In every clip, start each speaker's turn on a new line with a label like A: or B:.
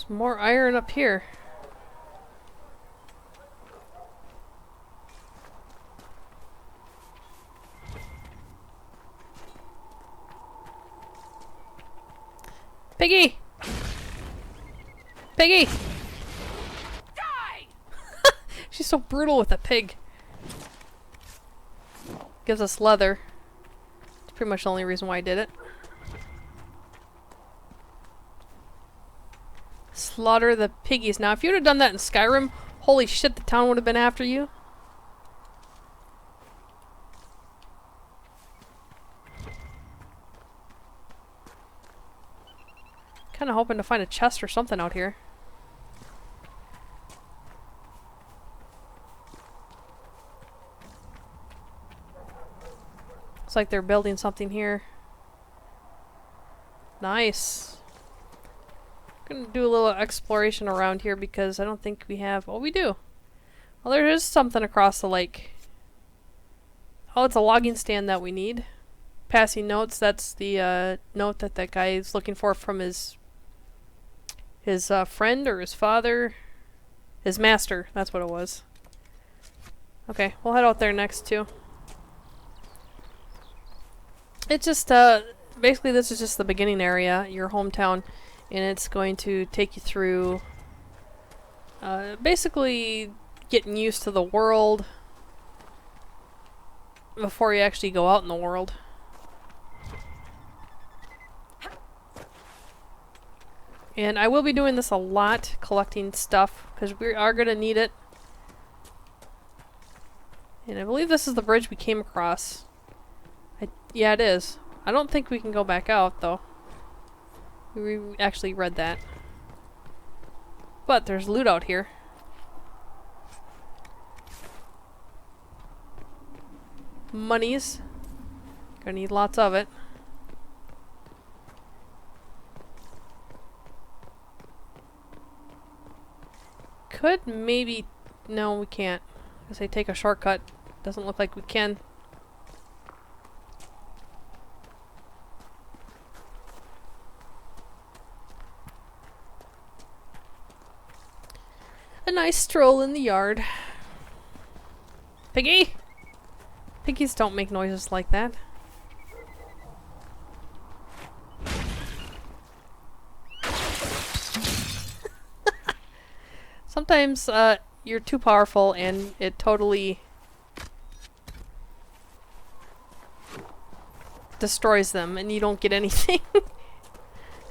A: There's more iron up here. Piggy! Piggy!
B: Die!
A: She's so brutal with a pig. Gives us leather. It's pretty much the only reason why I did it. Slaughter the piggies. Now, if you would have done that in Skyrim, holy shit, the town would have been after you. Kind of hoping to find a chest or something out here. Looks like they're building something here. Nice. Gonna do a little exploration around here because I don't think we have... Oh, we do. Well, there is something across the lake. Oh, it's a logging stand that we need. Passing notes. That's the note that that guy is looking for from his friend or his father. His master. That's what it was. Okay, we'll head out there next too. It's just, basically this is just the beginning area, your hometown, and it's going to take you through, basically getting used to the world before you actually go out in the world. And I will be doing this a lot, collecting stuff, because we are going to need it. And I believe this is the bridge we came across. Yeah, it is. I don't think we can go back out, though. We actually read that. But there's loot out here. Monies. Gonna need lots of it. Could maybe... No, we can't. I say take a shortcut. Doesn't look like we can. A nice stroll in the yard. Piggy! Piggies don't make noises like that. Sometimes, you're too powerful and it totally destroys them and you don't get anything.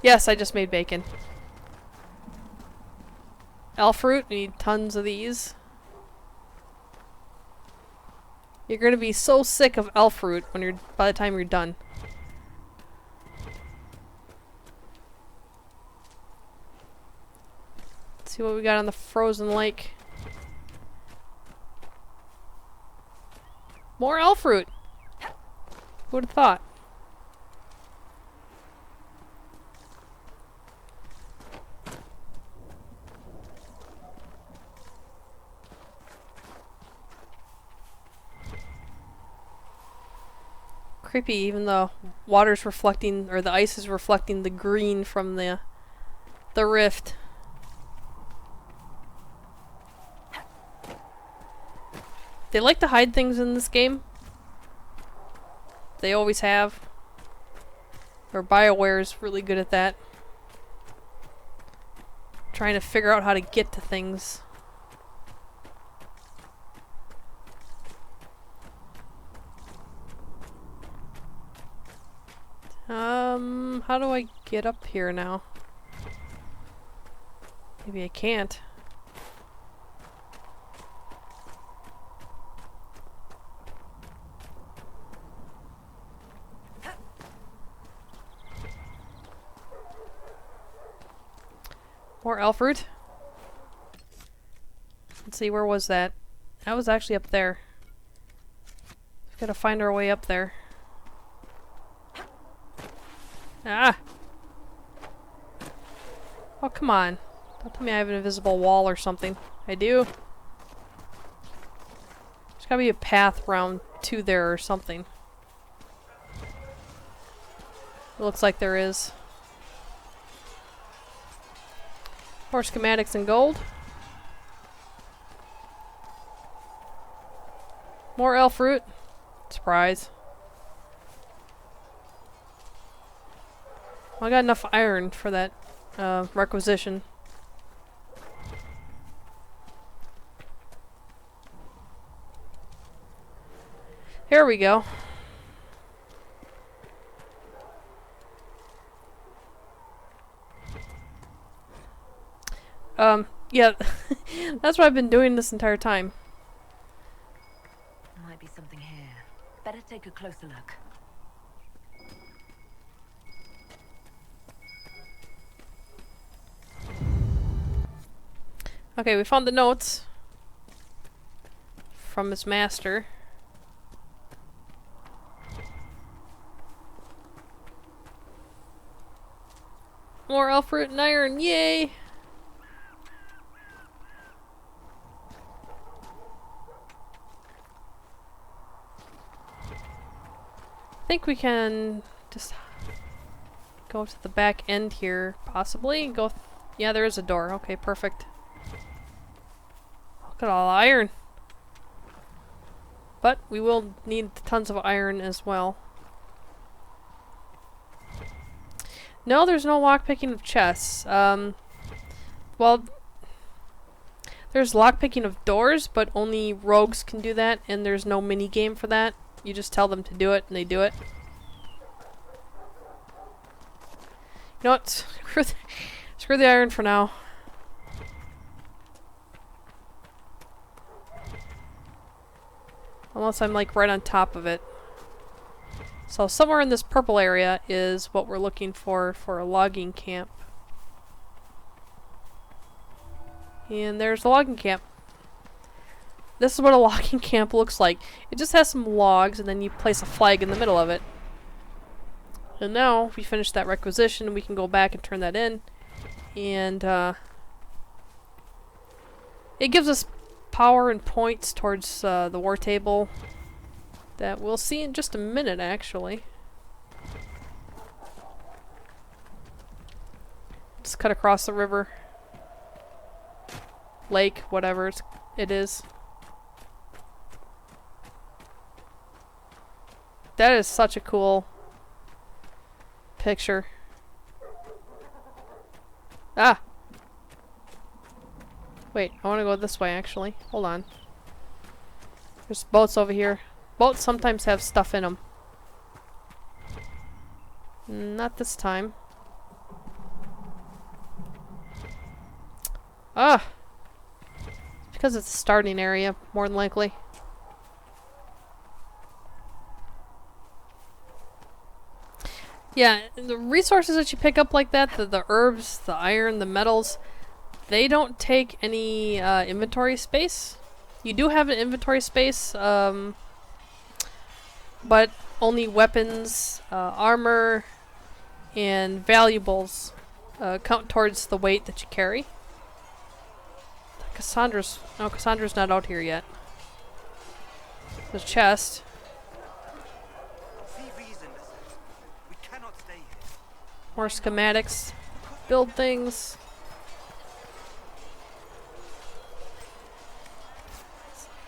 A: Yes, I just made bacon. Elf fruit, we need tons of these. You're gonna be so sick of elf fruit when you're by the time you're done. Let's see what we got on the frozen lake. More elf fruit. Who would have thought? Creepy, even though water's reflecting, or the ice is reflecting the green from the rift. They like to hide things in this game. They always have. Or Bioware is really good at that. Trying to figure out how to get to things. How do I get up here now? Maybe I can't. More elf fruit. Let's see, where was that? That was actually up there. We've got to find our way up there. Ah! Oh, come on. Don't tell me I have an invisible wall or something. I do. There's gotta be a path round to there or something. It looks like there is. More schematics and gold. More elf fruit. Surprise. Well, I got enough iron for that requisition. Here we go. Yeah, that's what I've been doing this entire time.
C: Might be something here. Better take a closer look.
A: Okay, we found the notes from his master. More elf fruit and iron, yay! I think we can just go to the back end here, possibly. Go. Yeah, there is a door. Okay, perfect. Look at all the iron. But we will need tons of iron as well. No, there's no lockpicking of chests. Well, there's lockpicking of doors, but only rogues can do that, and there's no mini game for that. You just tell them to do it, and they do it. You know what? Screw the iron for now. Unless I'm like right on top of it. So somewhere in this purple area is what we're looking for a logging camp. And there's the logging camp. This is what a logging camp looks like. It just has some logs and then you place a flag in the middle of it. And now we finished that requisition, we can go back and turn that in. And it gives us power and points towards the war table that we'll see in just a minute, actually. Just cut across the river. Lake, whatever it is. That is such a cool picture. Ah! Wait, I want to go this way, actually. Hold on. There's boats over here. Boats sometimes have stuff in them. Not this time. Ah! Because it's a starting area, more than likely. Yeah, the resources that you pick up like that, the herbs, the iron, the metals, they don't take any inventory space. You do have an inventory space, but only weapons, armor, and valuables count towards the weight that you carry. Cassandra's not out here yet. There's a chest. More schematics. Build things.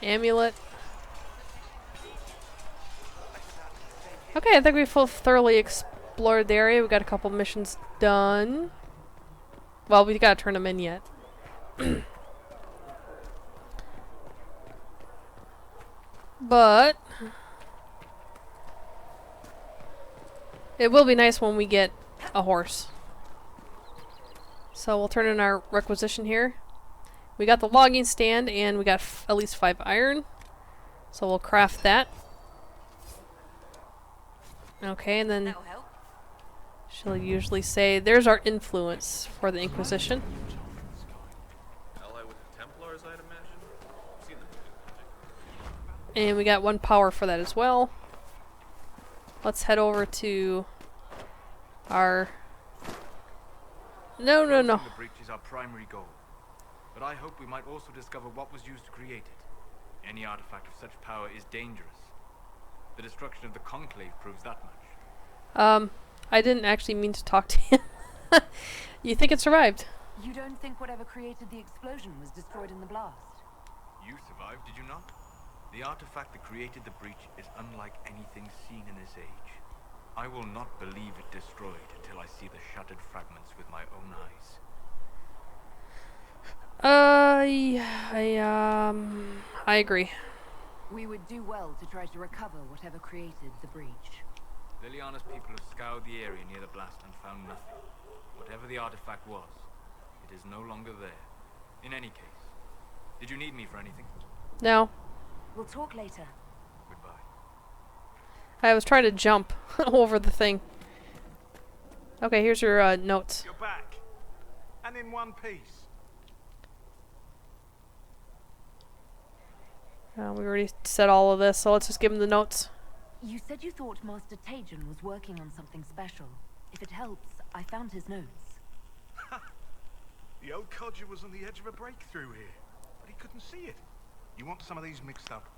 A: Amulet. Okay, I think we've thoroughly explored the area. We got a couple missions done. Well, we gotta turn them in yet. But it will be nice when we get a horse. So we'll turn in our requisition here. We got the logging stand and we got at least 5 iron. So we'll craft that. Okay, and then she'll usually say, there's our influence for the Inquisition. And we got 1 power for that as well. Let's head over to our... No.
D: The breach is our primary goal. But I hope we might also discover what was used to create it. Any artifact of such power is dangerous. The destruction of the Conclave proves that much.
A: I didn't actually mean to talk to him. You think it survived?
C: You don't think whatever created the explosion was destroyed in the blast?
D: You survived, did you not? The artifact that created the breach is unlike anything seen in this age. I will not believe it destroyed until I see the shattered fragments with my own eyes.
A: I agree.
C: We would do well to try to recover whatever created the breach.
D: Liliana's people have scoured the area near the blast and found nothing. Whatever the artifact was, it is no longer there. In any case, did you need me for anything?
A: No.
C: We'll talk later.
D: Goodbye.
A: I was trying to jump over the thing. Okay, here's your notes.
E: You're back. And in one piece.
A: We already said all of this, so let's just give him the notes.
C: You said you thought Master Tajan was working on something special. If it helps, I found his notes.
E: The old codger was on the edge of a breakthrough here, but he couldn't see it. You want some of these mixed up,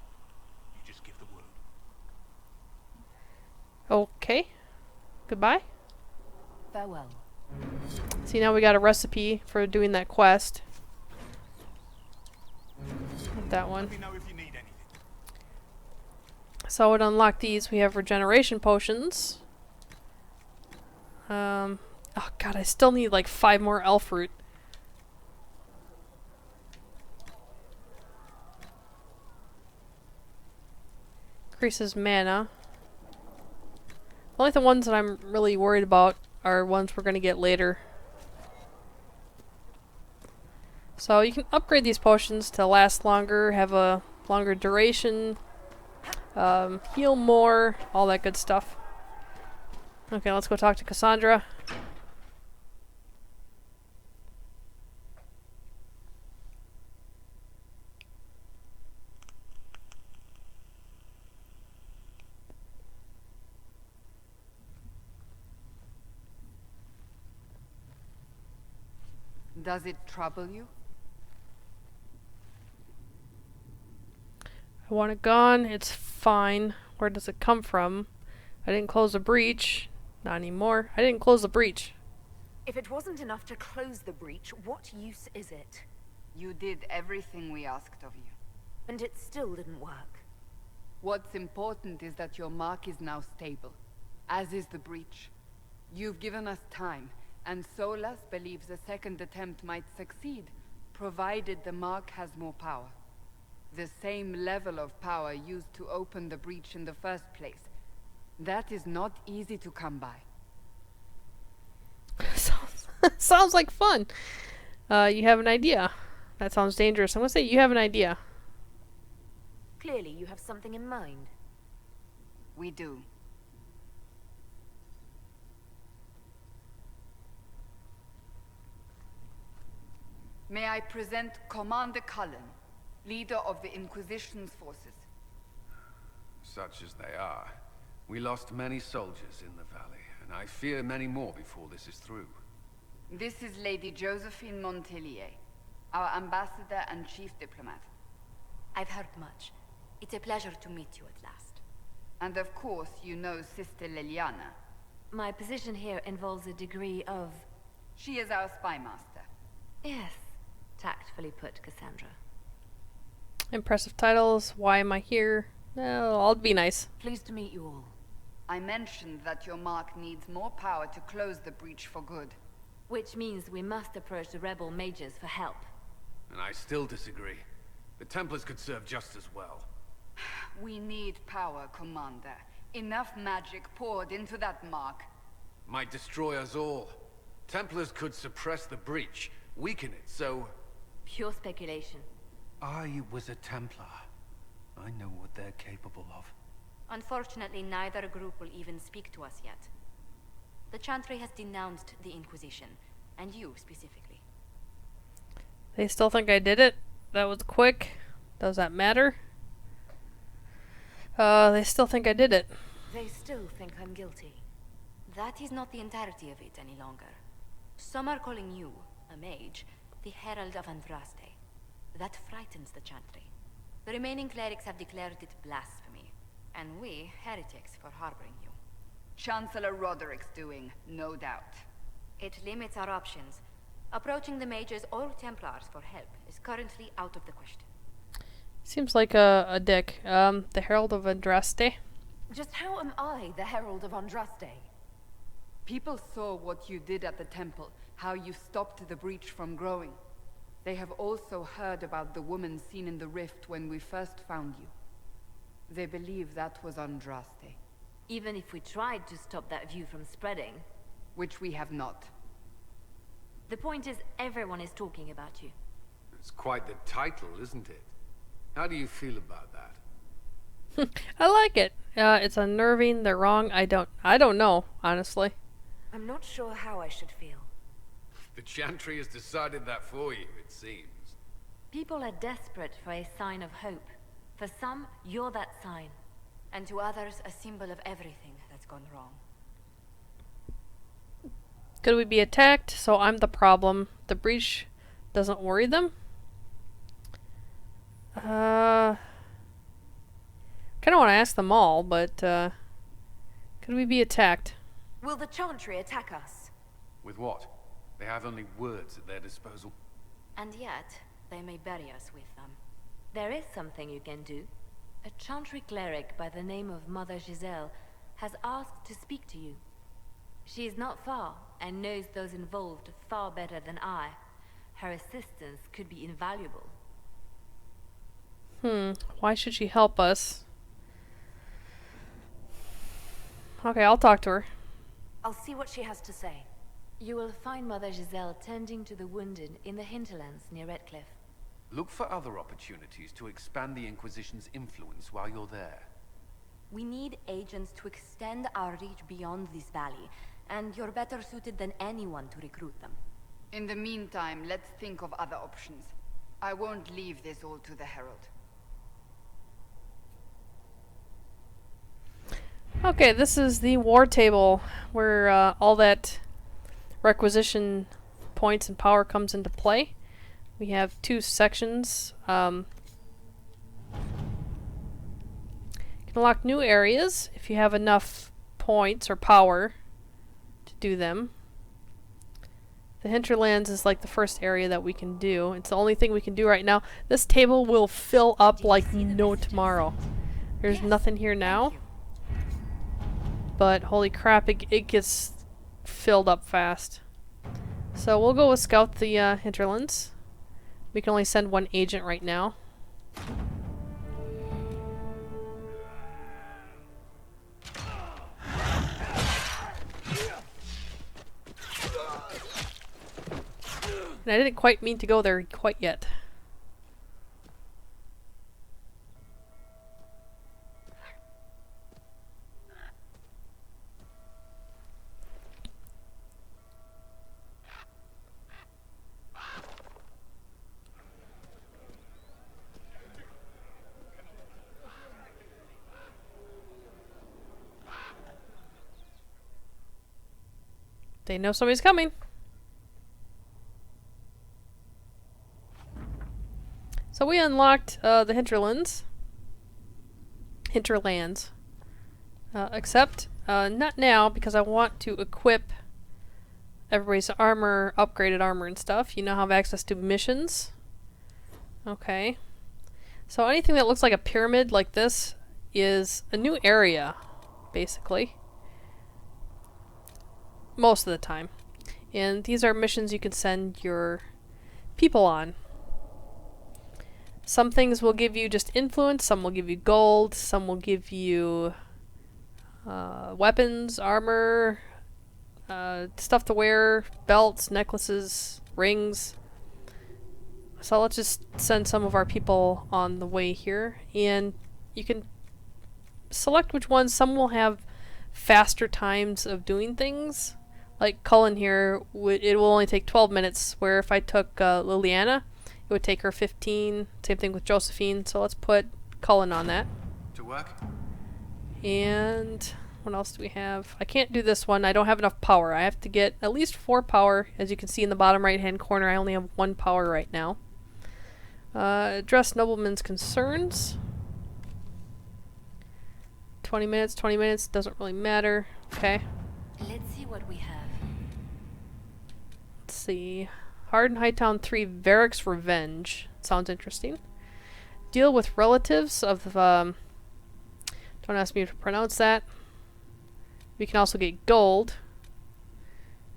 E: you just give the word.
A: Okay. Goodbye.
C: Farewell.
A: See, now we got a recipe for doing that quest. That one.
E: Let me know if you need anything.
A: So to unlock these, we have regeneration potions. Oh god, I still need like 5 more elf root. Increases mana. Only the ones that I'm really worried about are ones we're gonna get later. So you can upgrade these potions to last longer, have a longer duration, heal more, all that good stuff. Okay, let's go talk to Cassandra.
F: Does it trouble you?
A: I want it gone. It's fine. Where does it come from? I didn't close the breach. Not anymore. I didn't close the breach.
C: If it wasn't enough to close the breach, what use is it?
F: You did everything we asked of you.
C: And it still didn't work.
F: What's important is that your mark is now stable, as is the breach. You've given us time, and Solas believes a second attempt might succeed, provided the mark has more power. The same level of power used to open the breach in the first place. That is not easy to come by.
A: Sounds like fun. You have an idea. That sounds dangerous. I'm gonna say you have an idea.
C: Clearly, you have something in mind.
F: We do. May I present Commander Cullen, leader of the Inquisition's forces.
G: Such as they are. We lost many soldiers in the valley, and I fear many more before this is through.
F: This is Lady Josephine Montelier, our ambassador and chief diplomat.
H: I've heard much. It's a pleasure to meet you at last.
F: And of course, you know Sister Liliana.
H: My position here involves a degree of...
F: She is our spy master.
H: Yes, tactfully put, Cassandra.
A: Impressive titles. Why am I here? No, I'll be nice.
C: Pleased to meet you all.
F: I mentioned that your mark needs more power to close the breach for good.
H: Which means we must approach the rebel mages for help.
G: And I still disagree. The Templars could serve just as well.
F: We need power, Commander. Enough magic poured into that mark.
G: Might destroy us all. Templars could suppress the breach, weaken it, so...
H: Pure speculation.
G: I was a Templar. I know what they're capable of.
H: Unfortunately, neither group will even speak to us yet. The Chantry has denounced the Inquisition, and you specifically.
A: They still think I did it? That was quick. Does that matter? They still think I did it.
C: They still think I'm guilty.
H: That is not the entirety of it any longer. Some are calling you, a mage, the Herald of Andraste. That frightens the Chantry. The remaining clerics have declared it blasphemy, and we, heretics, for harboring you.
F: Chancellor Roderick's doing, no doubt.
H: It limits our options, Approaching the mages or Templars for help is currently out of the question.
A: Seems like a dick. The Herald of Andraste.
C: Just how am I the Herald of Andraste?
F: People saw what you did at the temple, how you stopped the breach from growing. They have also heard about the woman seen in the rift when we first found you. They believe that was Andraste.
I: Even if we tried to stop that view from spreading.
F: Which we have not.
I: The point is, everyone is talking about you.
G: It's quite the title, isn't it? How do you feel about that?
A: I like it. It's unnerving. They're wrong. I don't know, honestly.
I: I'm not sure how I should feel.
G: The Chantry has decided that for you, it seems.
I: People are desperate for a sign of hope. For some, you're that sign.
H: And to others, a symbol of everything that's gone wrong.
A: Could we be attacked? So I'm the problem. The breach doesn't worry them? Kind of want to ask them all, but could we be attacked?
I: Will the Chantry attack us?
G: With what? They have only words at their disposal.
H: And yet, they may bury us with them.
I: There is something you can do. A Chantry cleric by the name of Mother Giselle has asked to speak to you. She is not far, and knows those involved far better than I. Her assistance could be invaluable.
A: Why should she help us? Okay, I'll talk to her.
I: I'll see what she has to say. You will find Mother Giselle tending to the wounded in the hinterlands near Redcliffe.
G: Look for other opportunities to expand the Inquisition's influence while you're there.
H: We need agents to extend our reach beyond this valley, and you're better suited than anyone to recruit them.
F: In the meantime, let's think of other options. I won't leave this all to the Herald.
A: Okay, this is the war table where all that requisition points and power comes into play. We have two sections. You can unlock new areas if you have enough points or power to do them. The hinterlands is like the first area that we can do. It's the only thing we can do right now. This table will fill up like no tomorrow. There's nothing here now. But holy crap, it gets filled up fast. So we'll go with scout the hinterlands. We can only send one agent right now. And I didn't quite mean to go there quite yet. They know somebody's coming. So we unlocked the hinterlands. Except not now, because I want to equip everybody's armor, upgraded armor and stuff. You now have access to missions. Okay. So anything that looks like a pyramid like this is a new area, basically. Most of the time. And these are missions you can send your people on. Some things will give you just influence, some will give you gold, some will give you weapons, armor, stuff to wear, belts, necklaces, rings. So let's just send some of our people on the way here. And you can select which ones. Some will have faster times of doing things. Like Cullen here, it will only take 12 minutes, where if I took Liliana, it would take her 15. Same thing with Josephine, so let's put Cullen on that.
G: To work?
A: And what else do we have? I can't do this one. I don't have enough power. I have to get at least 4 power. As you can see in the bottom right hand corner, I only have 1 power right now. Address noblemen's concerns. 20 minutes, doesn't really matter. Okay.
H: Let's see what we have.
A: Let's see. Hard Hightown 3 Varric's Revenge. Sounds interesting. Deal with relatives of don't ask me to pronounce that. We can also get gold.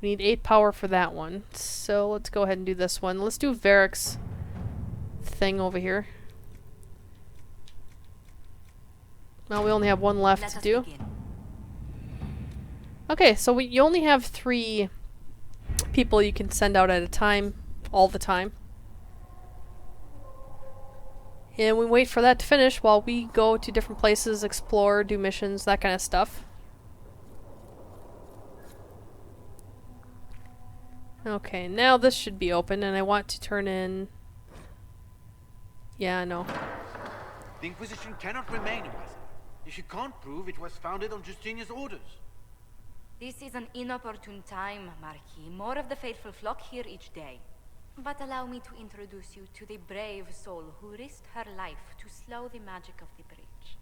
A: We need 8 power for that one. So let's go ahead and do this one. Let's do Varric's thing over here. Well, we only have one left to do. Okay, so you only have 3 people you can send out at a time, all the time. And we wait for that to finish while we go to different places, explore, do missions, that kind of stuff. Okay, now this should be open, and I want to turn in... Yeah, I know.
J: The Inquisition cannot remain, Ambassador, if you can't prove it was founded on Justinia's orders.
H: This is an inopportune time, Marquis. More of the faithful flock here each day. But allow me to introduce you to the brave soul who risked her life to slow the magic of the breach.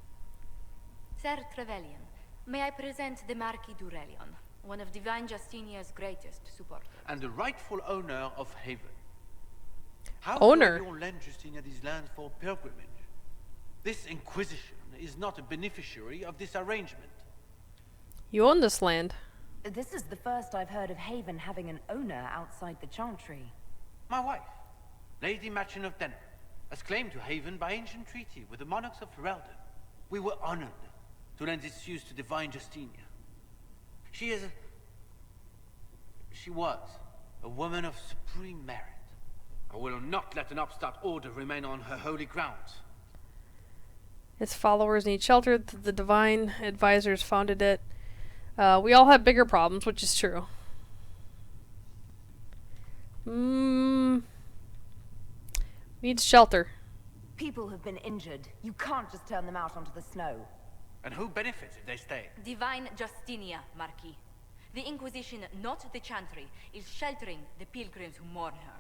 H: Sir Trevelyan, may I present the Marquis d'Aurelion, one of Divine Justinia's greatest supporters.
J: And the rightful owner of Haven. How
A: Owner?
J: will lend Justinia these lands for pilgrimage? This Inquisition is not a beneficiary of this arrangement.
A: You own this land.
C: This is the first I've heard of Haven having an owner outside the Chantry.
J: My wife, Lady Machin of Denver, has claimed to Haven by ancient treaty with the monarchs of Ferelden. We were honored to lend its use to Divine Justinia. She was a woman of supreme merit. I will not let an upstart order remain on her holy grounds.
A: Its followers need shelter. The Divine Advisors founded it. We all have bigger problems, which is true. Needs shelter.
C: People have been injured. You can't just turn them out onto the snow.
J: And who benefits if they stay?
H: Divine Justinia, Marquis. The Inquisition, not the Chantry, is sheltering the pilgrims who mourn her.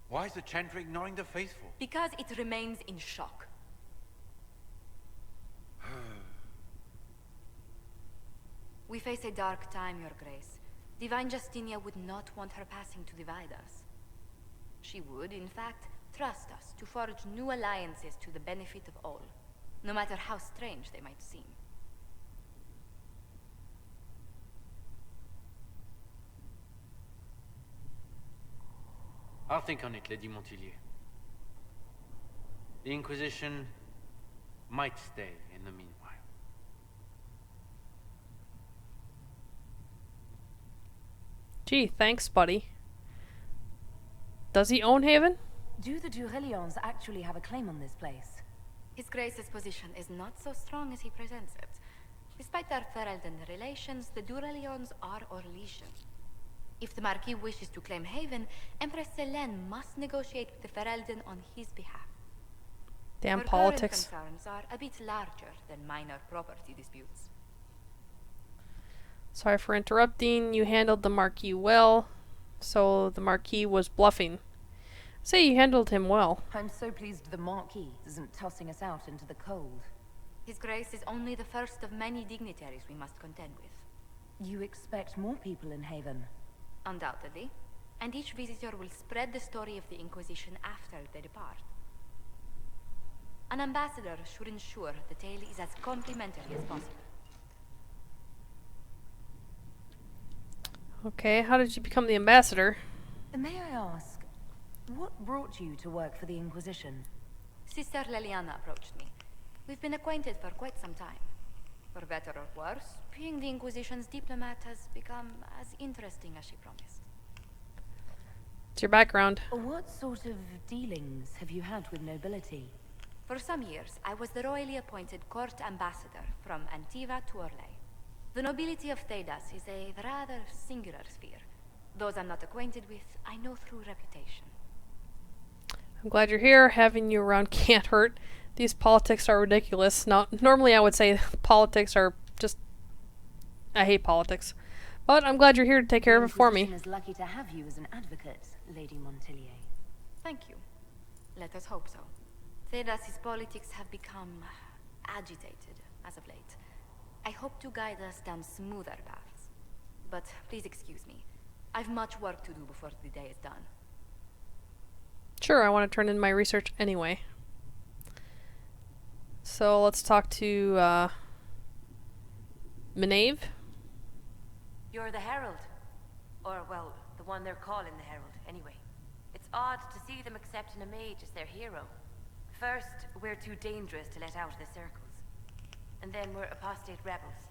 J: Why is the Chantry ignoring the faithful?
H: Because it remains in shock. We face a dark time, Your Grace. Divine Justinia would not want her passing to divide us. She would, in fact, trust us to forge new alliances to the benefit of all, no matter how strange they might seem.
J: I'll think on it, Lady Montillier. The Inquisition might stay in the meanwhile.
A: Gee, thanks, buddy. Does he own Haven?
C: Do the d'Aurelions actually have a claim on this place?
H: His Grace's position is not so strong as he presents it. Despite their Ferelden relations, the d'Aurelions are Orlesian. If the Marquis wishes to claim Haven, Empress Selene must negotiate with the Ferelden on his behalf.
A: Damn
H: Her
A: politics.
H: current concerns are a bit larger than minor property disputes.
A: Sorry for interrupting. You handled the Marquis well. So the Marquis was bluffing. Say you handled him well.
C: I'm so pleased the Marquis isn't tossing us out into the cold.
H: His Grace is only the first of many dignitaries we must contend with.
C: You expect more people in Haven?
H: Undoubtedly. And each visitor will spread the story of the Inquisition after they depart. An ambassador should ensure the tale is as complimentary as possible.
A: Okay, how did you become the ambassador?
C: May I ask, what brought you to work for the Inquisition?
H: Sister Leliana approached me. We've been acquainted for quite some time. For better or worse, being the Inquisition's diplomat has become as interesting as she promised.
A: What's your background?
C: What sort of dealings have you had with nobility?
H: For some years, I was the royally appointed court ambassador from Antiva to Orlais. The nobility of Thedas is a rather singular sphere. Those I'm not acquainted with, I know through reputation.
A: I'm glad you're here. Having you around can't hurt. These politics are ridiculous. Now, normally I would say politics are just... I hate politics. But I'm glad you're here to take care of it for me.
C: The Inquisition is lucky to have you as an advocate, Lady Montillier.
H: Thank you. Let us hope so. Thedas' politics have become agitated as of late. I hope to guide us down smoother paths. But please excuse me. I've much work to do before the day is done.
A: Sure, I want to turn in my research anyway. So let's talk to Maeve.
H: You're the Herald. Or, well, the one they're calling the Herald, anyway. It's odd to see them accepting a mage as their hero. First, we're too dangerous to let out of the circles. And then we're apostate rebels.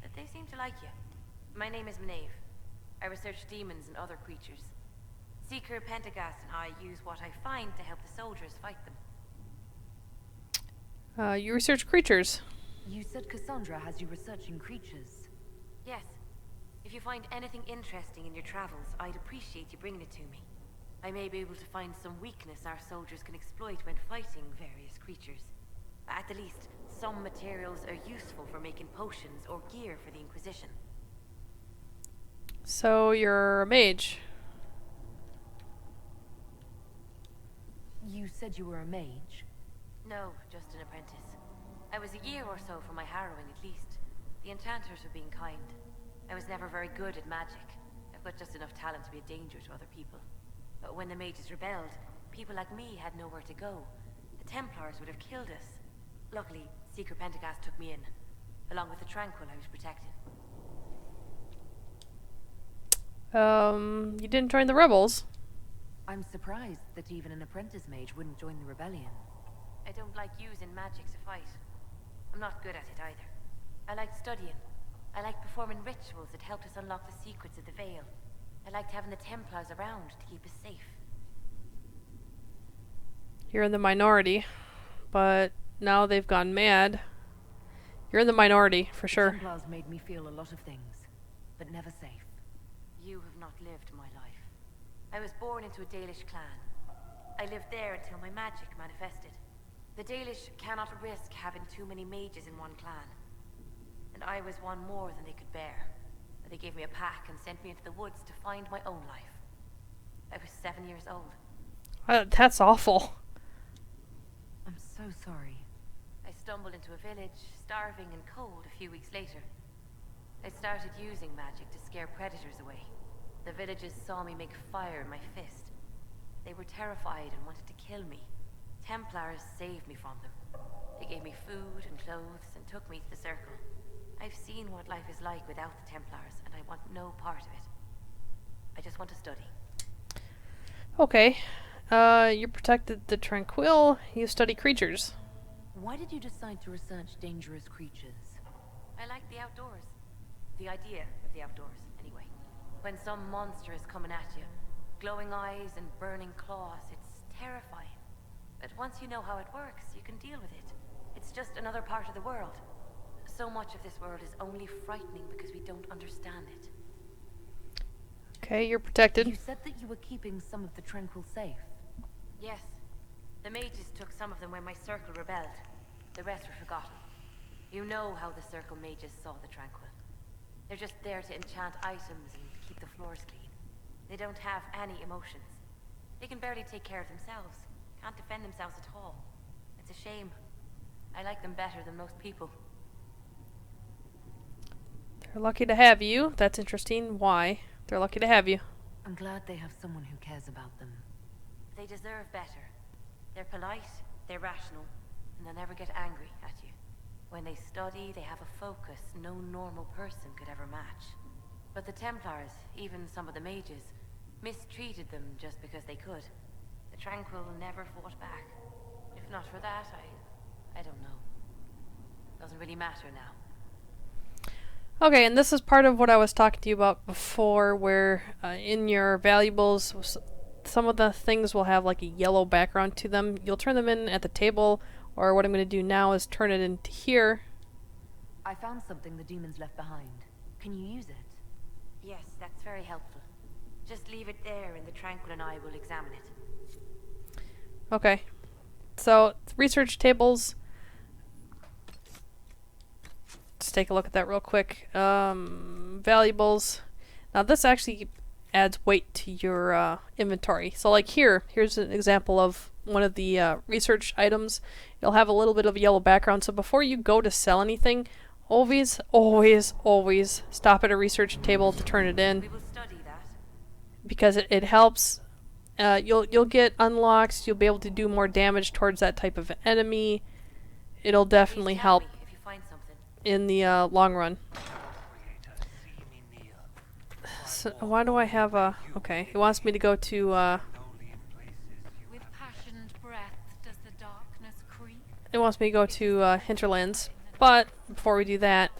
H: But they seem to like you. My name is Maeve. I research demons and other creatures. Seeker Pentagast and I use what I find to help the soldiers fight them.
A: You research creatures.
C: You said Cassandra has you researching creatures.
H: Yes. If you find anything interesting in your travels, I'd appreciate you bringing it to me. I may be able to find some weakness our soldiers can exploit when fighting various creatures. At the least, some materials are useful for making potions or gear for the Inquisition.
A: So you're a mage.
C: You said you were a mage?
H: No, just an apprentice. I was a year or so from my harrowing at least. The enchanters were being kind. I was never very good at magic. I've got just enough talent to be a danger to other people. But when the mages rebelled, people like me had nowhere to go. The Templars would have killed us. Luckily, Seeker Pentagast took me in, along with the Tranquil I was protecting.
A: You didn't join the rebels.
C: I'm surprised that even an apprentice mage wouldn't join the rebellion.
H: I don't like using magic to fight. I'm not good at it either. I like studying. I like performing rituals that helped us unlock the secrets of the Veil. I liked having the Templars around to keep us safe.
A: You're in the minority, but now they've gone mad. You're in the minority, for sure.
C: The Templars made me feel a lot of things, but never safe.
H: You have not lived my life. I was born into a Dalish clan. I lived there until my magic manifested. The Dalish cannot risk having too many mages in one clan. And I was one more than they could bear. They gave me a pack and sent me into the woods to find my own life. I was 7 years old.
A: That's awful.
C: I'm so sorry.
H: I stumbled into a village, starving and cold a few weeks later. I started using magic to scare predators away. The villagers saw me make fire in my fist. They were terrified and wanted to kill me. Templars saved me from them. They gave me food and clothes and took me to the Circle. I've seen what life is like without the Templars, and I want no part of it. I just want to study.
A: Okay. You protected the Tranquil. You study creatures.
C: Why did you decide to research dangerous creatures?
H: I like the outdoors. The idea of the outdoors, anyway. When some monster is coming at you, glowing eyes and burning claws, it's terrifying. But once you know how it works, you can deal with it. It's just another part of the world. So much of this world is only frightening because we don't understand it.
A: Okay, you're protected.
C: You said that you were keeping some of the Tranquil safe.
H: Yes. The mages took some of them when my Circle rebelled. The rest were forgotten. You know how the Circle mages saw the Tranquil. They're just there to enchant items and keep the floors clean. They don't have any emotions. They can barely take care of themselves. Can't defend themselves at all. It's a shame. I like them better than most people.
A: They're lucky to have you. That's interesting. Why? They're lucky to have you.
C: I'm glad they have someone who cares about them.
H: They deserve better. They're polite, they're rational, and they'll never get angry at you. When they study, they have a focus no normal person could ever match. But the Templars, even some of the mages, mistreated them just because they could. The Tranquil never fought back. If not for that, I don't know. Doesn't really matter now.
A: Okay, and this is part of what I was talking to you about before, where in your valuables, some of the things will have like a yellow background to them. You'll turn them in at the table, or what I'm going to do now is turn it into here.
C: I found something the demons left behind. Can you use it?
H: Yes, that's very helpful. Just leave it there and the Tranquil and I will examine it.
A: Okay. So, research tables. Let's take a look at that real quick. Valuables. Now this actually adds weight to your inventory. So like here's an example of one of the research items. It'll have a little bit of a yellow background. So before you go to sell anything, always stop at a research table to turn it in.
H: We will study that.
A: Because it helps You'll get unlocks. You'll be able to do more damage towards that type of enemy. It'll definitely help
I: if you find something.
A: in the long run. So why do I have a... Okay, he wants me to go to...
B: With passioned breath does the darkness creep.
A: It wants me to go to Hinterlands. But before we do that,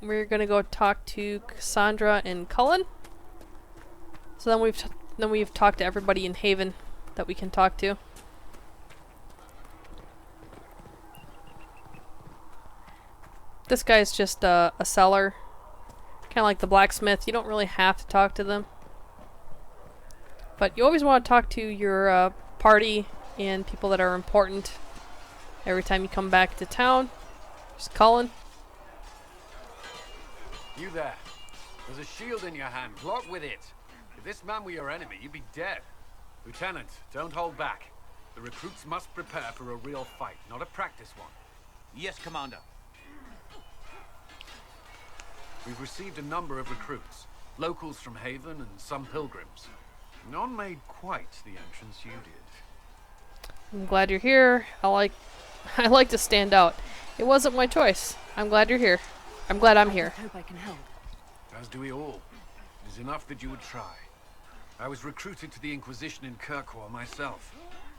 A: we're gonna go talk to Cassandra and Cullen. So then we've talked to everybody in Haven that we can talk to. This guy's just a seller. Kind of like the blacksmith. You don't really have to talk to them. But you always want to talk to your party and people that are important. Every time you come back to town, just Cullen.
G: You there. There's a shield in your hand. Block with it. If this man were your enemy, you'd be dead. Lieutenant, don't hold back. The recruits must prepare for a real fight, not a practice one.
J: Yes, Commander.
G: We've received a number of recruits. Locals from Haven and some pilgrims. None made quite the entrance you did.
A: I'm glad you're here. I like to stand out. It wasn't my choice. I'm glad you're here. I'm glad I'm here.
C: I hope I can help.
G: As do we all. It is enough that you would try. I was recruited to the Inquisition in Kirkwall myself.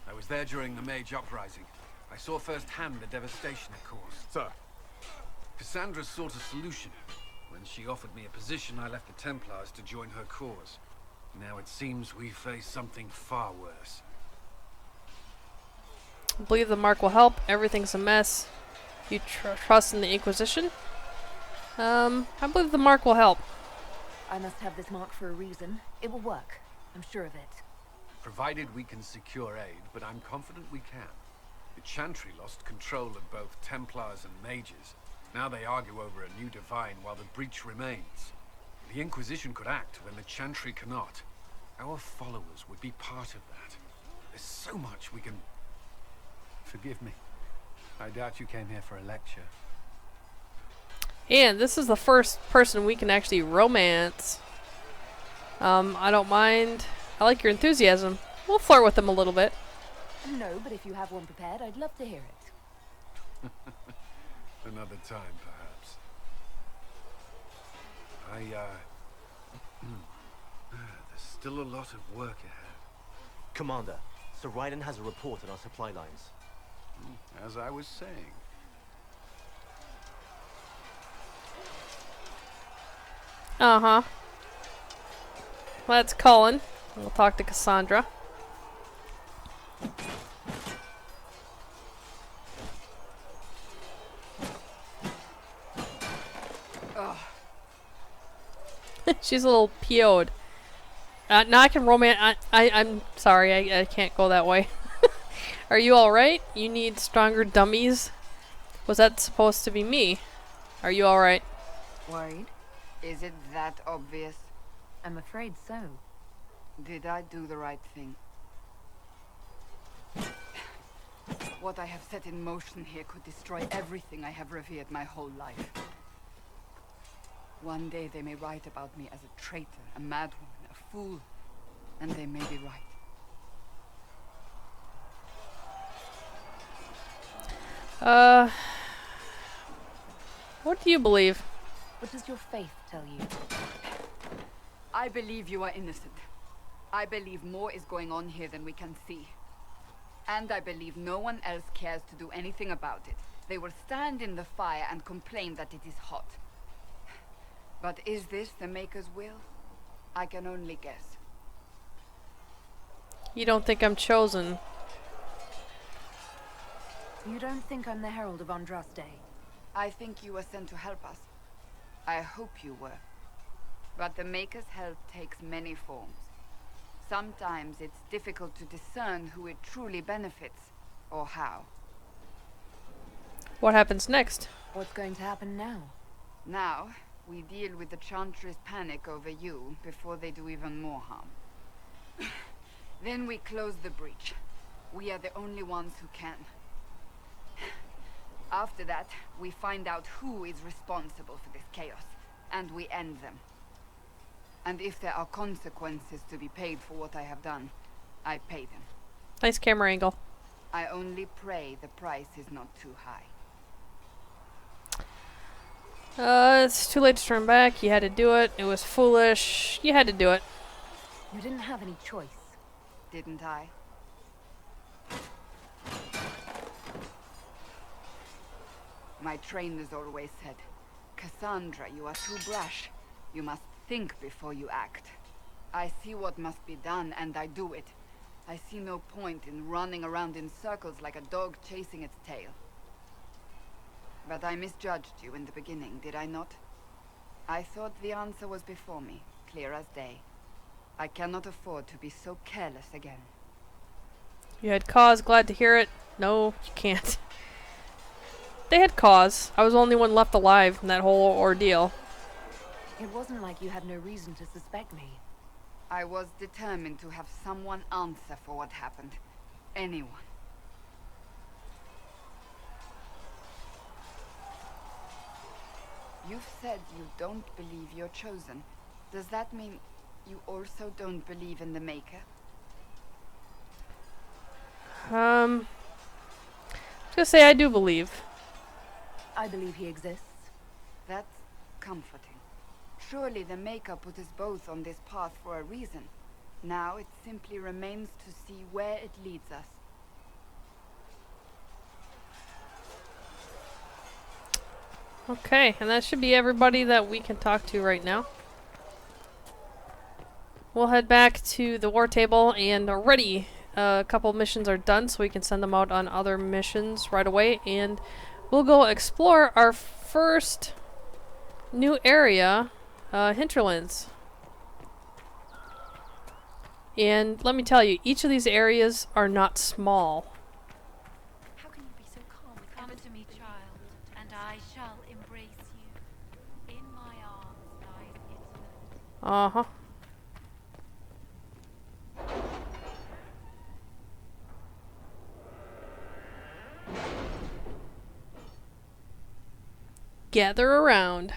G: I was there during the Mage Uprising. I saw firsthand the devastation it caused.
E: Sir.
G: Cassandra sought a solution. When she offered me a position, I left the Templars to join her cause. Now it seems we face something far worse.
A: I believe the mark will help. Everything's a mess. You trust in the Inquisition? I believe the mark will help.
C: I must have this mark for a reason. It will work. I'm sure of it.
G: Provided we can secure aid, but I'm confident we can. The Chantry lost control of both Templars and Mages. Now they argue over a new divine while the breach remains. The Inquisition could act when the Chantry cannot. Our followers would be part of that. There's so much we can... Forgive me. I doubt you came here for a lecture.
A: And this is the first person we can actually romance. I don't mind. I like your enthusiasm. We'll flirt with them a little bit.
C: No, but if you have one prepared, I'd love to hear it.
G: Another time, perhaps. There's still a lot of work ahead.
K: Commander, Sir Raiden has a report on our supply lines.
G: As I was saying.
A: Uh-huh. That's Cullen. We'll talk to Cassandra. She's a little PO'd. Now I can romance. I'm sorry, I can't go that way. Are you alright? You need stronger dummies? Was that supposed to be me? Are you alright?
C: Worried?
F: Is it that obvious?
C: I'm afraid so.
F: Did I do the right thing? What I have set in motion here could destroy everything I have revered my whole life. One day they may write about me as a traitor, a madwoman, a fool, and they may be right.
A: What do you believe?
C: What does your faith tell you?
F: I believe you are innocent. I believe more is going on here than we can see. And I believe no one else cares to do anything about it. They will stand in the fire and complain that it is hot. But is this the Maker's will? I can only guess.
A: You don't think I'm chosen?
C: You don't think I'm the Herald of Andraste?
F: I think you were sent to help us. I hope you were. But the Maker's help takes many forms. Sometimes it's difficult to discern who it truly benefits, or how.
A: What happens next?
C: What's going to happen now?
F: Now, we deal with the Chantry's panic over you before they do even more harm. Then we close the breach. We are the only ones who can. After that, we find out who is responsible for this chaos, and we end them. And if there are consequences to be paid for what I have done, I pay them.
A: Nice camera angle.
F: I only pray the price is not too high.
A: It's too late to turn back. You had to do it. It was foolish. You had to do it.
C: You didn't have any choice.
F: Didn't I? My trainers always said, Cassandra, you are too brash. You must think before you act. I see what must be done, and I do it. I see no point in running around in circles like a dog chasing its tail. But I misjudged you in the beginning, did I not? I thought the answer was before me, clear as day. I cannot afford to be so careless again.
A: You had cause. Glad to hear it. No, you can't. They had cause. I was the only one left alive in that whole ordeal.
C: It wasn't like you had no reason to suspect me.
F: I was determined to have someone answer for what happened. Anyone. You've said you don't believe you're chosen. Does that mean you also don't believe in the Maker?
A: I was gonna say I do believe.
C: I believe he exists.
F: That's comforting. Surely the Maker put us both on this path for a reason. Now it simply remains to see where it leads us.
A: Okay, and that should be everybody that we can talk to right now. We'll head back to the war table, and already a couple missions are done, so we can send them out on other missions right away, and we'll go explore our first new area, Hinterlands. And let me tell you, each of these areas are not small.
B: How can you be so calm with Come to me, child, and I shall embrace you. In my arms lies Italy.
A: Uh-huh. Gather around.